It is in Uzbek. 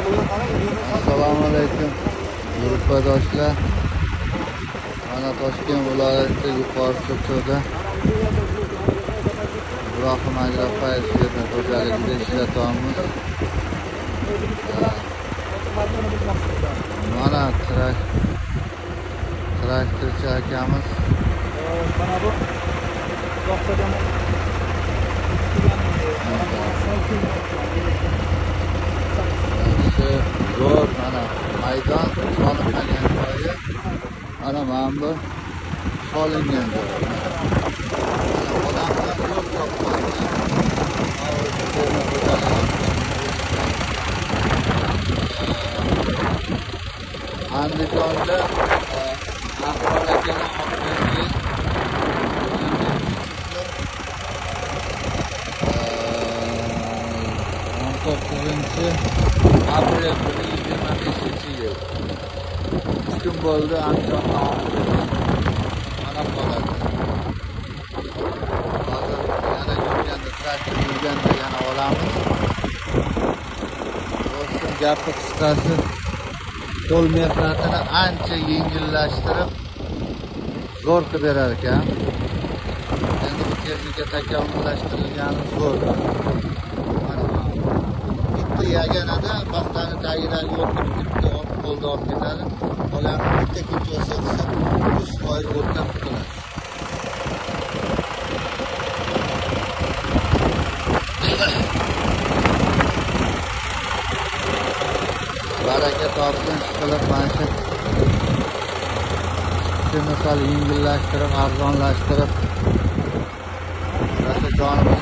Assalomu alaykum gruppadoshlar. Mana Toshkent viloyati Yuqori Chirchiqda Ibrohim Ajrapayev fermer xo'jaligida ishlatamiz. Mana traktorchi akamiz. Zo'r mana maydon solinmagan joyi. Mana bu solingan joyi. Odamlar yo'q topmoqda. Andijonda Ahmad akaning xotirasiga 19-aprel 2025-yil 3 kun bo'ldi Andijonda mana bo'ladi. Hozir yana yurganda traktor yurganda yana olamiz. Do'stim gapi qisqasi qo'l mehnatini ancha yengillashtirib zo'r qilib berar ekan. Endi bu texnika takomillashtirilgani zo'r. Yaganada paxtani tagidagi o'tni bitta qo'lda olib ketadi. Qolganini bitta ko'chasi qilsa 100% o'tdan qutuladi. Baraka topsin, ishqilib mana shu misol yengillashtirib, arzonlashtirib, rosa jonimiz